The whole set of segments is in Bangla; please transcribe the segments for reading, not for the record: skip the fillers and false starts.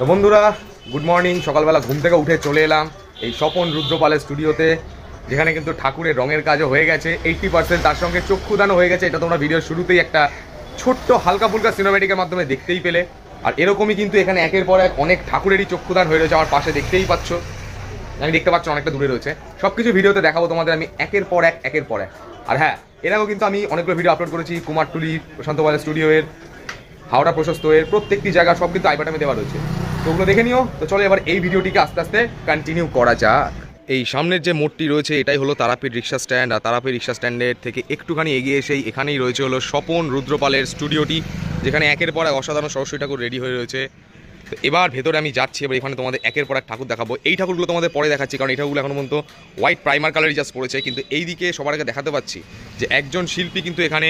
বন্ধুরা গুড মর্নিং। সকালবেলা ঘুম থেকে উঠে চলে এলাম এই স্বপন রুদ্রপালের স্টুডিওতে, যেখানে কিন্তু ঠাকুরের রঙের কাজও হয়ে গেছে 80%, তার সঙ্গে চক্ষুদানও হয়ে গেছে। এটা তোমরা ভিডিওর শুরুতেই একটা ছোট্ট হালকা ফুলকা সিনেমেটিকের মাধ্যমে দেখতেই পেলে। আর এরকমই কিন্তু এখানে একের পর এক অনেক ঠাকুরেরই চক্ষুদান হয়ে রয়েছে। আমার পাশে দেখতেই পাচ্ছ, আমি দেখতে পাচ্ছ অনেকটা দূরে রয়েছে। সব কিছু ভিডিওতে দেখাবো তোমাদের আমি একের পর এক। আর হ্যাঁ, এর আগেও কিন্তু আমি অনেকগুলো ভিডিও আপলোড করেছি কুমারটুলি, প্রশান্ত পালের স্টুডিওয়ের, হাওড়া প্রশস্ত এর প্রত্যেকটি জায়গা সব কিন্তু আই বাটনে দেওয়া রয়েছে, তো ওগুলো দেখে নিও। তো চলো এবার এই ভিডিওটিকে আস্তে আস্তে কন্টিনিউ করা যাক। এই সামনের যে মোড়টি রয়েছে এটাই হলো তারাপীঠ রিক্সা স্ট্যান্ড। আর তারাপীঠ রিক্সা স্ট্যান্ডের থেকে একটুখানি এগিয়ে এসেই এখানেই রয়েছে হলো স্বপন রুদ্রপালের স্টুডিওটি, যেখানে একের পর এক অসাধারণ সরস্বতী ঠাকুর রেডি হয়ে রয়েছে। তো এবার ভেতরে আমি যাচ্ছি, এবার এখানে তোমাদের একের পর এক ঠাকুর দেখাবো। এই ঠাকুরগুলো তোমাদের পরে দেখাচ্ছি, কারণ এই ঠাকুরগুলো এখন পর্যন্ত হোয়াইট প্রাইমার কালারই জাস্ট পড়েছে। কিন্তু এই দিকে সবার আগে দেখাতে পাচ্ছি যে একজন শিল্পী কিন্তু এখানে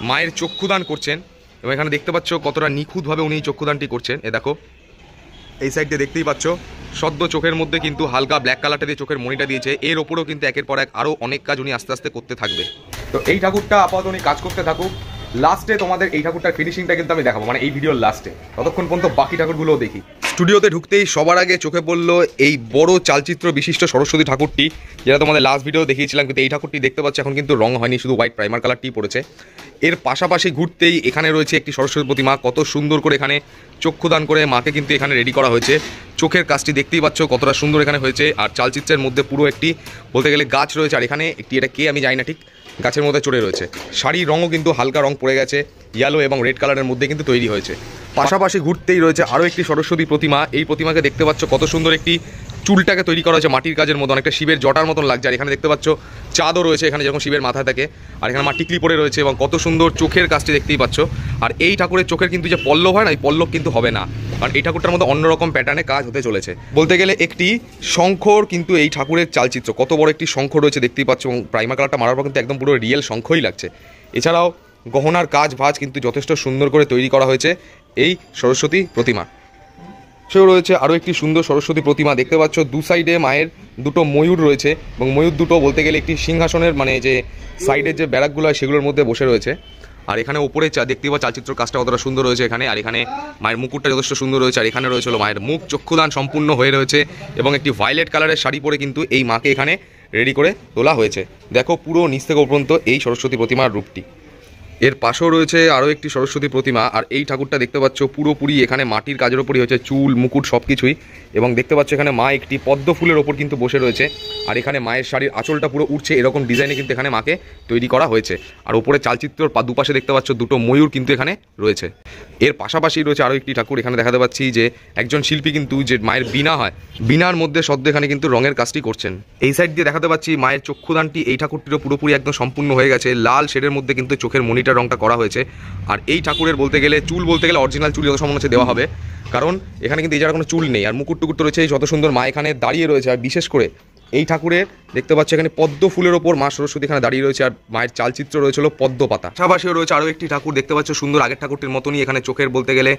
মায়ের চক্ষুদান করছেন, এবং এখানে দেখতে পাচ্ছ কতটা নিখুঁতভাবে উনি চক্ষুদানটি করছেন। এ দেখো এই সাইডে দেখতেই পাচ্ছ সদ্য চোখের মধ্যে কিন্তু হালকা ব্ল্যাক কালারটা দিয়ে চোখের মনিটা দিয়েছে। এর ওপরেও কিন্তু একের পর এক আরও অনেক কাজ উনি আস্তে আস্তে করতে থাকবে। তো এই ঠাকুরটা আপাতত উনি কাজ করতে থাকুক, লাস্টে তোমাদের এই ঠাকুরটার ফিনিশিংটা কিন্তু আমি দেখাবো, মানে এই ভিডিওর লাস্টে। ততক্ষণ পর্যন্ত বাকি ঠাকুরগুলোও দেখি। স্টুডিওতে ঢুকতেই সবার আগে চোখে পড়লো এই বড় চালচিত্র বিশিষ্ট সরস্বতী ঠাকুরটি, যেটা তোমাদের লাস্ট ভিডিও দেখিয়েছিলাম। কিন্তু এই ঠাকুরটি দেখতে পাচ্ছ এখন কিন্তু রং হয়নি, শুধু হোয়াইট প্রাইমার কালারটি পড়েছে। এর পাশাপাশি ঘুরতেই এখানে রয়েছে একটি সরস্বতী প্রতিমা, কত সুন্দর করে এখানে চক্ষুদান করে মাকে কিন্তু এখানে রেডি করা হয়েছে। চোখের কাজটি দেখতেই পাচ্ছ কতটা সুন্দর এখানে হয়েছে। আর চালচিত্রের মধ্যে পুরো একটি বলতে গেলে গাছ রয়েছে, আর এখানে একটি, এটা কে আমি জানি না ঠিক, গাছের মধ্যে চড়ে রয়েছে। শাড়ির রঙও কিন্তু হালকা রং পড়ে গেছে, ইয়েলো এবং রেড কালারের মধ্যে কিন্তু তৈরি হয়েছে। পাশাপাশি ঘুরতেই রয়েছে আরও একটি সরস্বতী প্রতিমা। এই প্রতিমাকে দেখতে পাচ্ছ কত সুন্দর একটি চুলটাকে তৈরি করা হয়েছে মাটির কাজের মতো, অনেকটা শিবের জটার মতন লাগছে। আর এখানে দেখতে পাচ্ছ চাঁদও রয়েছে এখানে, যেরকম শিবের মাথা থাকে। আর এখানে মা টিকলি পড়ে রয়েছে, এবং কত সুন্দর চোখের কাজটি দেখতেই পাচ্ছ। আর এই ঠাকুরের চোখের কিন্তু যে পল্লব হয় না, এই পল্লব কিন্তু হবে না, কারণ এই ঠাকুরটার মধ্যে অন্যরকম প্যাটার্নে কাজ হতে চলেছে। বলতে গেলে একটি শঙ্খর কিন্তু এই ঠাকুরের চালচিত্র, কত বড় একটি শঙ্খ রয়েছে দেখতেই পাচ্ছ, এবং প্রাইমার কালারটা মারার পর কিন্তু একদম পুরো রিয়েল শঙ্খই লাগছে। এছাড়াও গহনার কাজ ভাজ কিন্তু যথেষ্ট সুন্দর করে তৈরি করা হয়েছে এই সরস্বতী প্রতিমা। সেও রয়েছে আরও একটি সুন্দর সরস্বতী প্রতিমা, দেখতে পাচ্ছ দু সাইডে মায়ের দুটো ময়ূর রয়েছে, এবং ময়ূর দুটো বলতে গেলে একটি সিংহাসনের, মানে যে সাইডের যে ব্যারাকগুলো হয় সেগুলোর মধ্যে বসে রয়েছে। আর এখানে উপরে দেখতে পাচ্ছ চালচিত্র কাজটা কতটা সুন্দর রয়েছে এখানে। আর এখানে মায়ের মুকুটটা যথেষ্ট সুন্দর রয়েছে। আর এখানে রয়েছে মায়ের মুখ চক্ষুদান সম্পূর্ণ হয়ে রয়েছে, এবং একটি ভায়োলেট কালারের শাড়ি পরে কিন্তু এই মাকে এখানে রেডি করে তোলা হয়েছে। দেখো পুরো নিচ থেকে পর্যন্ত এই সরস্বতী প্রতিমার রূপটি। এর পাশেও রয়েছে আরও একটি সরস্বতী প্রতিমা। আর এই ঠাকুরটা দেখতে পাচ্ছ পুরোপুরি এখানে মাটির কাজের ওপরই হয়েছে, চুল মুকুট সব কিছুই। এবং দেখতে পাচ্ছ এখানে মা একটি পদ্ম ফুলের ওপর কিন্তু বসে রয়েছে। আর এখানে মায়ের শাড়ির আঁচলটা পুরো উঠছে, এরকম ডিজাইনে কিন্তু এখানে মাকে তৈরি করা হয়েছে। আর উপরে চালচিত্রর দুপাশে দেখতে পাচ্ছ দুটো ময়ূর কিন্তু এখানে রয়েছে। এর পাশাপাশি রয়েছে আরও একটি ঠাকুর, এখানে দেখাতে পাচ্ছি যে একজন শিল্পী কিন্তু যে মায়ের বীণা হয়, বীণার মধ্যে সদ্য এখানে কিন্তু রঙের কাজটি করছেন। এই সাইড দিয়ে দেখাতে পাচ্ছি মায়ের চক্ষুদানটি এই ঠাকুরটিরও পুরোপুরি একদম সম্পূর্ণ হয়ে গেছে। লাল শেডের মধ্যে কিন্তু চোখের মনিটার রঙটা করা হয়েছে। আর এই ঠাকুরের বলতে গেলে অরিজিনাল চুল যত সম্মান হচ্ছে দেওয়া হবে, কারণ এখানে কিন্তু এই জায়গায় কোনো চুল নেই। আর মুকুট টুকুট রয়েছে, যত সুন্দর মা এখানে দাঁড়িয়ে রয়েছে। আর বিশেষ করে এই ঠাকুরের দেখতে পাচ্ছি এখানে পদ্ম ফুলের ওপর মা সরস্বতী এখানে দাঁড়িয়ে রয়েছে, আর মায়ের চালচিত্র রয়েছিল পদ্ম পাতা। পাশাপাশিও রয়েছে আরও একটি ঠাকুর দেখতে পাচ্ছ সুন্দর, আগের ঠাকুরটির মতনই এখানে চোখের বলতে গেলে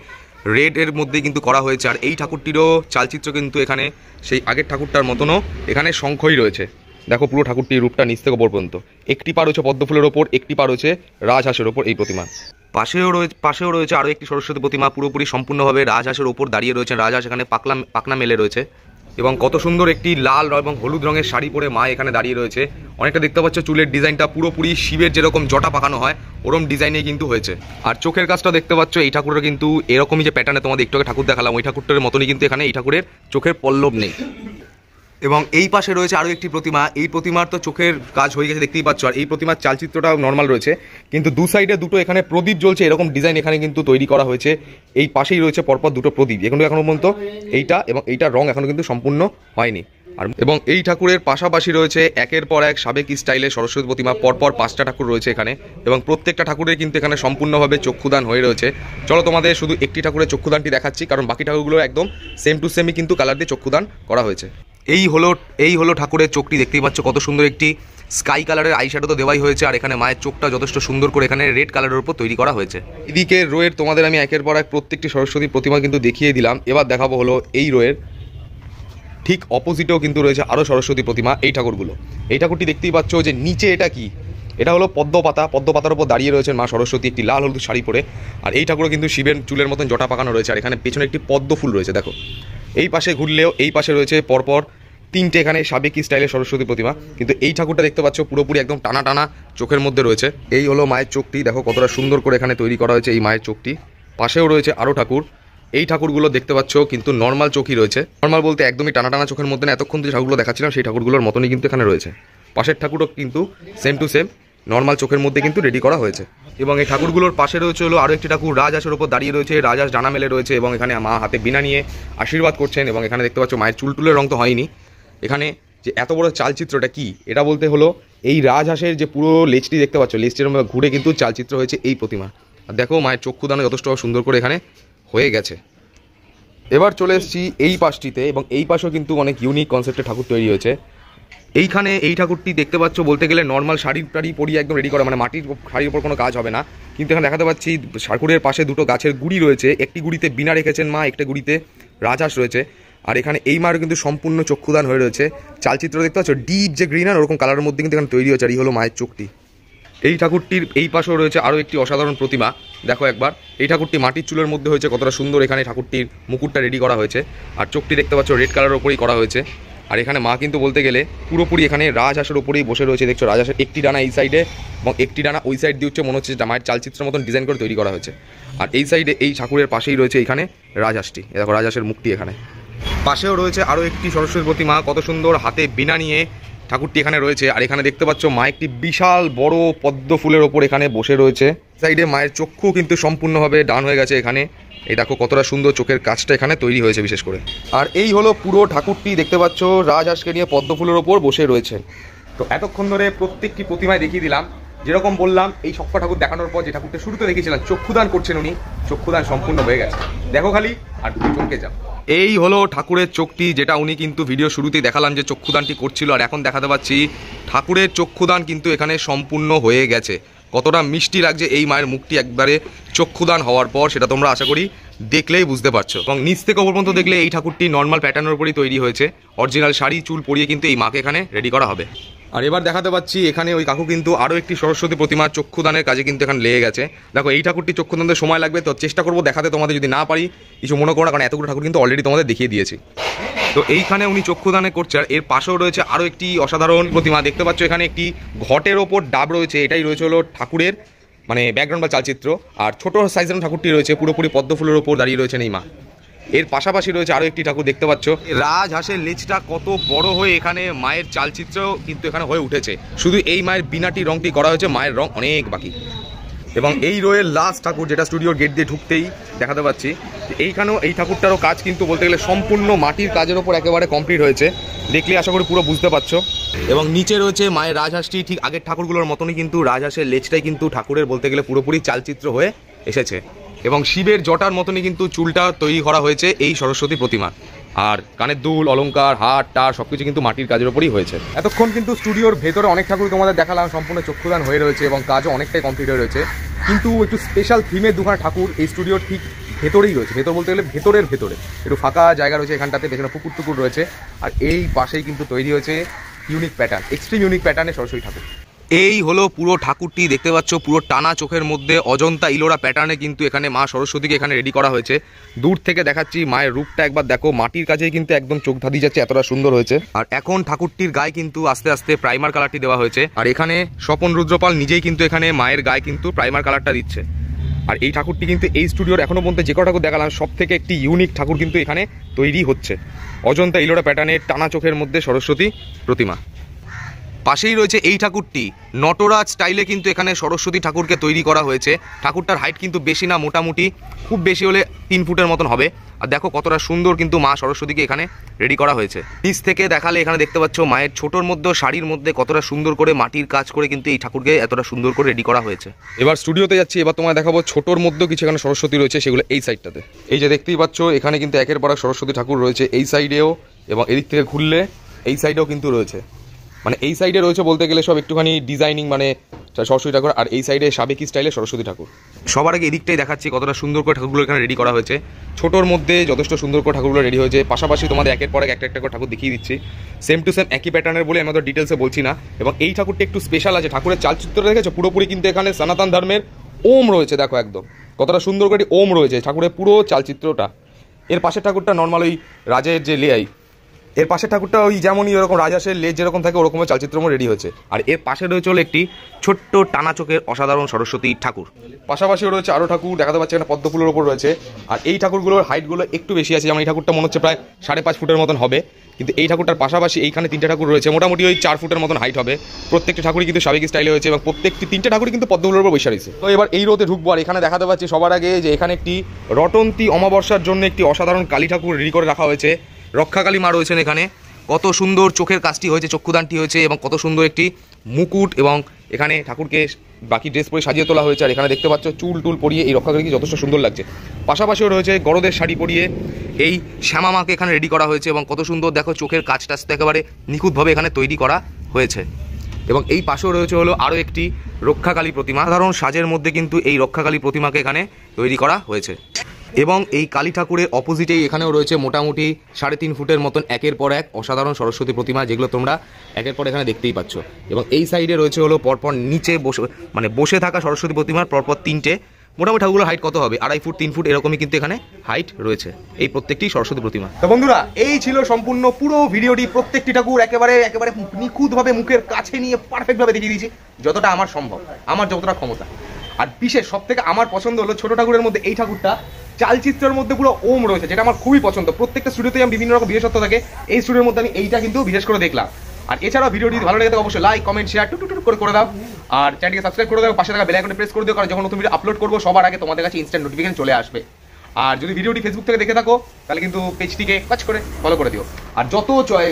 রেড এর মধ্যেই কিন্তু করা হয়েছে। আর এই ঠাকুরটিরও চালচিত্র কিন্তু এখানে সেই আগের ঠাকুরটার মতনও এখানে শঙ্খই রয়েছে। দেখো পুরো ঠাকুরটির রূপটা নিচ থেকে ওপর পর্যন্ত। একটি পা রয়েছে পদ্ম ফুলের ওপর, একটি পা রয়েছে রাজহাঁসের ওপর এই প্রতিমা। পাশেও রয়েছে আরও একটি সরস্বতী প্রতিমা, পুরোপুরি সম্পূর্ণভাবে রাজহাঁসের ওপর দাঁড়িয়ে রয়েছে। রাজহাঁস এখানে পাখনা মেলে রয়েছে, এবং কত সুন্দর একটি লাল এবং হলুদ রঙের শাড়ি পরে মা এখানে দাঁড়িয়ে রয়েছে। অনেকটা দেখতে পাচ্ছ চুলের ডিজাইনটা পুরোপুরি শিবের যেরকম জটা পাকানো হয় ওরকম ডিজাইনে কিন্তু হয়েছে। আর চোখের কাজটা দেখতে পাচ্ছ এই ঠাকুরের কিন্তু এরকমই যে প্যাটার্নে তোমাদের একটু আগে ঠাকুর দেখালাম, ওই ঠাকুরটার মতনই কিন্তু এখানে এই ঠাকুরের চোখের পল্লব নেই। এবং এই পাশে রয়েছে আরও একটি প্রতিমা, এই প্রতিমার তো চোখের কাজ হয়ে গেছে দেখতেই পাচ্ছ। আর এই প্রতিমার চালচিত্রটাও নর্মাল রয়েছে, কিন্তু দু সাইডে দুটো এখানে প্রদীপ জ্বলছে, এরকম ডিজাইন এখানে কিন্তু তৈরি করা হয়েছে। এই পাশেই রয়েছে পরপর দুটো প্রদীপ, এখনো পর্যন্ত এইটা এবং এইটার রং এখনো কিন্তু সম্পূর্ণ হয়নি। আর এবং এই ঠাকুরের পাশাপাশি রয়েছে একের পর এক সাবেকি স্টাইলে সরস্বতী প্রতিমা, পরপর 5টা ঠাকুর রয়েছে এখানে, এবং প্রত্যেকটা ঠাকুরের কিন্তু এখানে সম্পূর্ণভাবে চক্ষুদান হয়ে রয়েছে। চলো তোমাদের শুধু একটি ঠাকুরের চক্ষুদানটি দেখাচ্ছি, কারণ বাকি ঠাকুরগুলো একদম সেম টু সেমই কিন্তু কালার দিয়ে চক্ষুদান করা হয়েছে। এই হলো ঠাকুরের চোখটি, দেখতেই পাচ্ছ কত সুন্দর একটি স্কাই কালারের আই শ্যাডো তো দেওয়াই হয়েছে। আর এখানে মায়ের চোখটা যথেষ্ট সুন্দর করে এখানে রেড কালারের উপর তৈরি করা হয়েছে। এদিকে রোয়ের তোমাদের আমি একের পর এক প্রত্যেকটি সরস্বতী প্রতিমা কিন্তু দেখিয়ে দিলাম। এবার দেখাবো হলো এই রোয়ের ঠিক অপোজিটেও কিন্তু রয়েছে আরও সরস্বতী প্রতিমা। এই ঠাকুরগুলো, এই ঠাকুরটি দেখতেই পাচ্ছ যে নিচে এটা কি এটা হলো পদ্মপাতা, পদ্মপাতার উপর দাঁড়িয়ে রয়েছেন মা সরস্বতী একটি লাল হলুদ শাড়ি পরে। আর এই ঠাকুরও কিন্তু শিবের চুলের মতন জটা পাকানো রয়েছে। আর এখানে পেছনে একটি পদ্ম ফুল রয়েছে দেখো। এই পাশে ঘুরলেও এই পাশে রয়েছে পরপর তিনটে এখানে সাবেকি স্টাইলের সরস্বতী প্রতিমা। কিন্তু এই ঠাকুরটা দেখতে পাচ্ছ পুরোপুরি একদম টানা টানা চোখের মধ্যে রয়েছে। এই হলো মায়ের চোখটি, দেখো কতটা সুন্দর করে এখানে তৈরি করা হয়েছে এই মায়ের চোখটি। পাশেও রয়েছে আরও ঠাকুর। এই ঠাকুরগুলো দেখতে পাচ্ছ কিন্তু নর্মাল চোখই রয়েছে। নর্মাল বলতে একদমই টানা টানা চোখের মধ্যে না, এতক্ষণ যে ঠাকুরগুলো দেখাচ্ছিলাম সেই ঠাকুরগুলোর মতনই কিন্তু এখানে রয়েছে। পাশের ঠাকুরও কিন্তু সেম টু সেম নর্মাল চোখের মধ্যে কিন্তু রেডি করা হয়েছে। এবং এই ঠাকুরগুলোর পাশে রয়েছে হলো আরও একটি ঠাকুর রাজহাঁসের ওপর দাঁড়িয়ে রয়েছে। রাজহাঁস ডানা মেলে রয়েছে এবং এখানে মা হাতে বীণা নিয়ে আশীর্বাদ করছেন। এবং এখানে দেখতে পাচ্ছ মায়ের চুলটুলের রং তো হয়নি। এখানে যে এত বড় চালচিত্রটা কি, এটা বলতে হলো এই রাজহাঁসের যে পুরো লেজটি দেখতে পাচ্ছ, লেজটির ঘুরে কিন্তু চালচিত্র হয়েছে এই প্রতিমা। আর দেখো মায়ের চক্ষুদান যথেষ্ট সুন্দর করে এখানে হয়ে গেছে। এবার চলে এসেছি এই পাশটিতে, এবং এই পাশেও কিন্তু অনেক ইউনিক কনসেপ্টের ঠাকুর তৈরি হয়েছে। এইখানে এই ঠাকুরটি দেখতে পাচ্ছ বলতে গেলে নর্মাল শাড়ি টাড়ি পরিয়ে একদম রেডি করা, মানে মাটির শাড়ির উপর কোনো কাজ হবে না। কিন্তু এখানে দেখাতে পাচ্ছি ঠাকুরের পাশে দুটো গাছের গুড়ি রয়েছে, একটি গুড়িতে বীণা রেখেছেন মা, একটা গুড়িতে রাজহাঁস রয়েছে। আর এখানে এই মায়ের কিন্তু সম্পূর্ণ চক্ষুদান হয়ে রয়েছে। চালচিত্র দেখতে পাচ্ছ ডিপ যে গ্রিন আর ওরকম কালারের মধ্যে কিন্তু এখানে তৈরি হয়েছে। আর এই হলো মায়ের চোখটি। এই ঠাকুরটির এই পাশেও রয়েছে আরও একটি অসাধারণ প্রতিমা, দেখো একবার। এই ঠাকুরটি মাটির চুলের মধ্যে হয়েছে, কতটা সুন্দর এখানে ঠাকুরটির মুকুটটা রেডি করা হয়েছে। আর চোখটি দেখতে পাচ্ছ রেড কালারের ওপরেই করা হয়েছে। আর এখানে মা কিন্তু বলতে গেলে পুরোপুরি এখানে রাজহাঁসের ওপরেই বসে রয়েছে। দেখছো রাজহাঁসের একটি ডানা এই সাইডে এবং একটি ডানা ওই সাইড দিয়ে হচ্ছে, মনে হচ্ছে মায়ের চালচিত্রের মতন ডিজাইন করে তৈরি করা হয়েছে। আর এই সাইডে এই ঠাকুরের পাশেই রয়েছে এখানে রাজহাঁসটি, দেখো রাজহাঁসের মুখটি এখানে। পাশেও রয়েছে আরও একটি সরস্বতী প্রতিমা, কত সুন্দর হাতে বীণা নিয়ে ঠাকুরটি এখানে রয়েছে। আর এখানে দেখতে পাচ্ছ মা একটি বিশাল বড় পদ্ম ফুলের ওপর এখানে বসে রয়েছে। সাইডে মায়ের চক্ষু কিন্তু সম্পূর্ণভাবে ডান হয়ে গেছে এখানে। এই দেখো কতটা সুন্দর চোখের কাজটা এখানে তৈরি হয়েছে বিশেষ করে। আর এই হলো পুরো ঠাকুরটি, দেখতে পাচ্ছ রাজহাঁসকে নিয়ে পদ্ম ফুলের ওপর বসে রয়েছে। তো এতক্ষণ ধরে প্রত্যেকটি প্রতিমায় দেখিয়ে দিলাম। যেরকম বললাম এই সবকটা ঠাকুর দেখানোর পর যে ঠাকুরটা শুরুতে দেখিয়েছিলাম চক্ষুদান করছেন উনি, চক্ষুদান সম্পূর্ণ হয়ে গেছে। দেখো খালি আর তুমি চমকে যাও। এই হলো ঠাকুরের চোখটি, যেটা উনি কিন্তু ভিডিও শুরুতেই দেখালাম যে চক্ষুদানটি করছিল। আর এখন দেখাতে পাচ্ছি ঠাকুরের চক্ষুদান কিন্তু এখানে সম্পূর্ণ হয়ে গেছে। কতটা মিষ্টি লাগছে এই মায়ের মুখটি একবারে চক্ষুদান হওয়ার পর, সেটা তোমরা আশা করি দেখলেই বুঝতে পারছো। এবং নিচ থেকে ওপর পর্যন্ত দেখলে এই ঠাকুরটি নর্মাল প্যাটার্নের উপরই তৈরি হয়েছে। অরিজিনাল শাড়ি চুল পরিয়ে কিন্তু এই মাকে এখানে রেডি করা হবে। আর এবার দেখাতে পাচ্ছি এখানে ওই কাকু কিন্তু আরও একটি সরস্বতী প্রতিমার চক্ষুদানের কাজে কিন্তু এখানে লেগে গেছে। দেখো এই ঠাকুরটি চক্ষুদানের সময় লাগবে, তো চেষ্টা করবো দেখাতে তোমাদের, যদি না পারি কিছু মনে করো না, কারণ এতগুলো ঠাকুর কিন্তু অলরেডি তোমাদের দেখিয়ে দিয়েছি। তো এইখানে উনি চক্ষুদানে করছে। আর এর পাশেও রয়েছে আরও একটি অসাধারণ প্রতিমা, দেখতে পাচ্ছ এখানে একটি ঘটের ওপর ডাব রয়েছে। এটাই রয়েছে হলো ঠাকুরের মানে ব্যাকগ্রাউন্ড বা চালচিত্র। আর ছোট সাইজের ঠাকুরটি রয়েছে পুরোপুরি পদ্ম ফুলের ওপর দাঁড়িয়ে রয়েছেন এই মা। এর পাশাপাশি রয়েছে আরও একটি ঠাকুর, দেখতে পাচ্ছ রাজহাঁসের লেজটা কত বড় হয়ে এখানে মায়ের চালচিত্র কিন্তু এখানে হয়ে উঠেছে। শুধু এই মায়ের বীণাটি রংটি করা হয়েছে, মায়ের রং অনেক বাকি। এবং এই রোয়ের লাস্ট ঠাকুর, যেটা স্টুডিওর গেট দিয়ে ঢুকতেই দেখাতে পাচ্ছি, এইখানেও এই ঠাকুরটারও কাজ কিন্তু বলতে গেলে সম্পূর্ণ মাটির কাজের ওপর একেবারে কমপ্লিট হয়েছে। দেখলে আশা করি পুরো বুঝতে পারছো। এবং নিচে রয়েছে মায়ের রাজহাঁসটি, ঠিক আগের ঠাকুরগুলোর মতনই কিন্তু রাজহাঁসের লেজটাই কিন্তু ঠাকুরের বলতে গেলে পুরোপুরি চালচিত্র হয়ে এসেছে। এবং শিবের জটার মতনই কিন্তু চুলটা তৈরি করা হয়েছে এই সরস্বতী প্রতিমা। আর কানের দুল, অলংকার, হাট টার সবকিছু কিন্তু মাটির কাজের উপরই হয়েছে। এতক্ষণ কিন্তু স্টুডিওর ভেতরে অনেক ঠাকুর তোমাদের দেখালাম, সম্পূর্ণ চক্ষুদান হয়ে রয়েছে এবং কাজও অনেকটাই কমপ্লিট হয়ে রয়েছে। কিন্তু একটু স্পেশাল থিমের দুখানা ঠাকুর এই স্টুডিওর ঠিক ভেতরেই রয়েছে। ভেতর বলতে গেলে ভেতরে একটু ফাঁকা জায়গা রয়েছে এখানটাতে, পেছনে পুকুর টুকুর রয়েছে। আর এই পাশেই কিন্তু তৈরি হয়েছে ইউনিক প্যাটার্ন, এক্সট্রিম ইউনিক প্যাটার্নের সরস্বতী ঠাকুর। এই হলো পুরো ঠাকুরটি, দেখতে পাচ্ছ পুরো টানা চোখের মধ্যে অজন্তা ইলোরা প্যাটার্নে কিন্তু এখানে মা সরস্বতীকে এখানে রেডি করা হয়েছে। দূর থেকে দেখাচ্ছি মায়ের রূপটা একবার দেখো, মাটির কাজেই কিন্তু একদম চোখ ধাঁধিয়ে যাচ্ছে, এতটা সুন্দর হয়েছে। আর এখন ঠাকুরটির গায়ে কিন্তু আস্তে আস্তে প্রাইমার কালারটি দেওয়া হয়েছে। আর এখানে স্বপন রুদ্রপাল নিজেই কিন্তু এখানে মায়ের গায়ে কিন্তু প্রাইমার কালারটা দিচ্ছে। আর এই ঠাকুরটি কিন্তু এই স্টুডিওর এখনো পর্যন্ত যে কটা ঠাকুর দেখালাম সব থেকে একটি ইউনিক ঠাকুর কিন্তু এখানে তৈরি হচ্ছে। অজন্তা ইলোরা প্যাটার্নের টানা চোখের মধ্যে সরস্বতী প্রতিমা। পাশেই রয়েছে এই ঠাকুরটি, নটরাজ স্টাইলে কিন্তু এখানে সরস্বতী ঠাকুরকে তৈরি করা হয়েছে। ঠাকুরটার হাইট কিন্তু বেশি না, মোটামুটি খুব বেশি হলে 3 ফুটের মতন হবে। আর দেখো কতটা সুন্দর কিন্তু মা সরস্বতীকে এখানে রেডি করা হয়েছে। নিচ থেকে দেখালে এখানে দেখতে পাচ্ছ মায়ের ছোটোর মধ্যে শাড়ির মধ্যে কতটা সুন্দর করে মাটির কাজ করে কিন্তু এই ঠাকুরকে এতটা সুন্দর করে রেডি করা হয়েছে। এবার স্টুডিওতে যাচ্ছি, এবার তোমায় দেখাবো ছোটোর মধ্যেও কিছু এখানে সরস্বতী রয়েছে, সেগুলো এই সাইডটাতে। এই যে দেখতেই পাচ্ছ এখানে কিন্তু একের পর এক সরস্বতী ঠাকুর রয়েছে এই সাইডেও, এবং এদিক থেকে ঘুরলে এই সাইডেও কিন্তু রয়েছে। মানে এই সাইডে রয়েছে বলতে গেলে সব একটুখানি ডিজাইনিং, মানে সরস্বতী ঠাকুর, আর এই সাইডে সাবেকি স্টাইলে সরস্বতী ঠাকুর। সবার আগে এদিকটাই দেখাচ্ছি কতটা সুন্দর করে ঠাকুরগুলো এখানে রেডি করা হয়েছে। ছোটোর মধ্যে যথেষ্ট সুন্দর করে ঠাকুরগুলো রেডি হয়েছে। পাশাপাশি তোমাদের একের পর এক একটা একটা করে ঠাকুর দেখিয়ে দিচ্ছি, সেম টু সেম একই প্যাটার্নের বলে আমাদের ডিটেলসে বলছি না। এবং এই ঠাকুরটা একটু স্পেশাল আছে, ঠাকুরের চালচিত্রটা দেখেছো পুরোপুরি কিন্তু এখানে সনাতন ধর্মের ওম রয়েছে। দেখো একদম কতটা সুন্দর করে ওম রয়েছে ঠাকুরের পুরো চালচিত্রটা। এর পাশের ঠাকুরটা নর্মাল ওই রাজের যে লেয়াই, এর পাশের ঠাকুরটা ওই যেমনই ওরকম রাজাসের লেজ যেরকম থাকে ওরকমের চালচিত্রমও রেডি হয়েছে। আর এর পাশে রয়েছে হলো একটি ছোট্ট টানা চোখের অসাধারণ সরস্বতী ঠাকুর। পাশাপাশি রয়েছে আরও ঠাকুর দেখাতে পাচ্ছি, এখানে পদ্মফুলের ওপর রয়েছে। আর এই ঠাকুরগুলোর হাইটগুলো একটু বেশি আছে, যেমন এই ঠাকুরটা মনে হচ্ছে প্রায় 5.5 ফুটের মতন হবে, কিন্তু এই ঠাকুরটার পাশাপাশি এইখানে 3টে ঠাকুর রয়েছে মোটামুটি ওই 4 ফুটের মতন হাইট হবে। প্রত্যেকটি ঠাকুরই কিন্তু সাবেকি স্টাইলে হয়েছে এবং প্রত্যেকটি 3টে ঠাকুরই কিন্তু পদ্মফুলের উপর বসে রয়েছে। তো এবার এই রোতে ঢুকবো, আর এখানে দেখাতে পাচ্ছি সবার আগে যে এখানে একটি রটন্তী অমাবস্যার জন্য একটি অসাধারণ কালী ঠাকুর রেডি করে রাখা হয়েছে। রক্ষাকালী মা রয়েছেন এখানে, কত সুন্দর চোখের কাজটি হয়েছে, চক্ষুদানটি হয়েছে এবং কত সুন্দর একটি মুকুট, এবং এখানে ঠাকুরকে বাকি ড্রেস পরে সাজিয়ে তোলা হয়েছে। আর এখানে দেখতে পাচ্ছ চুল টুল পরিয়ে এই রক্ষাকালীকে যথেষ্ট সুন্দর লাগছে। পাশাপাশিও রয়েছে গরদের শাড়ি পরিয়ে এই শ্যামা মাকে এখানে রেডি করা হয়েছে এবং কত সুন্দর দেখো চোখের কাজটা একেবারে নিখুঁতভাবে এখানে তৈরি করা হয়েছে। এবং এই পাশেও রয়েছে হলো আরও একটি রক্ষাকালী প্রতিমা। সাধারণ সাজের মধ্যে কিন্তু এই রক্ষাকালী প্রতিমাকে এখানে তৈরি করা হয়েছে। এবং এই কালী ঠাকুরের অপোজিটেই এখানেও রয়েছে মোটামুটি 3.5 ফুটের মতন একের পর এক অসাধারণ সরস্বতী প্রতিমা, যেগুলো তোমরা একের পর এখানে দেখতেই পাচ্ছ। এবং এই সাইডে রয়েছে হলো পরপর নিচে বসে থাকা সরস্বতী প্রতিমার পরপর 3টে। মোটামুটি ঠাকুরগুলোর হাইট কত হবে, 2.5 ফুট 3 ফুট এরকমই কিন্তু এখানে হাইট রয়েছে এই প্রত্যেকটি সরস্বতী প্রতিমা। তো বন্ধুরা এই ছিল সম্পূর্ণ পুরো ভিডিওটি। প্রত্যেকটি ঠাকুর একেবারে নিখুঁতভাবে মুখের কাছে নিয়ে পারফেক্টভাবে দেখিয়ে দিয়েছি যতটা আমার সম্ভব, আমার যতটা ক্ষমতা। আর বিশেষ সব থেকে আমার পছন্দ হলো ছোট ঠাকুরের মধ্যে এই ঠাকুরটা চালচিত্রের মধ্যে পুরো ওম রয়েছে, যেটা আমার খুবই পছন্দ। প্রত্যেকটা স্টুডিওতে আমি বিভিন্ন রকম বিশেষত্ব থাকে, এই স্টুডিওর মধ্যে আমি এইটা কিন্তু বিশেষ করে দেখলাম। আর এছাড়াও ভিডিওটি ভালো লেগে থাকে অবশ্যই লাইক কমেন্ট শেয়ার টুক করে দাও, আর চ্যানেলকে সাবস্ক্রাইব করে দাও, পাশে থাকা বেল আইকনে প্রেস করে দিও, কারণ যখন নতুন ভিডিও আপলোড করবো সবার আগে তোমাদের কাছে ইনস্ট্যান্ট নোটিফিকেশন চলে আসবে। আর যদি ভিডিওটি ফেসবুক থেকে দেখে থাকো তাহলে কিন্তু পেজটিকে কাজ করে ফলো করে দিও। আর যত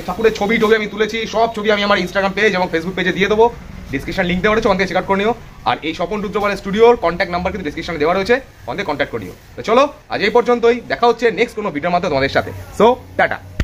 ঠাকুরের ছবি আমি তুলেছি সব ছবি আমি আমার ইনস্টাগ্রাম পেজ এবং ফেসবুক পেজে দিয়ে দেবো, ডিসক্রিপশন লিঙ্ক দেওয়া রয়েছে, ওখান থেকে চেক আউট করে নিও। আর এই স্বপন রুদ্রপালের স্টুডিওর কন্ট্যাক্ট নাম্বার কিন্তু ডিসক্রিপশনে দেওয়া রয়েছে, ওখান থেকে কন্ট্যাক্ট করে নিও। তো চলো আজ এই পর্যন্তই, দেখা হচ্ছে নেক্সট কোনো ভিডিওর মাধ্যমে তোমাদের সাথে। So tata.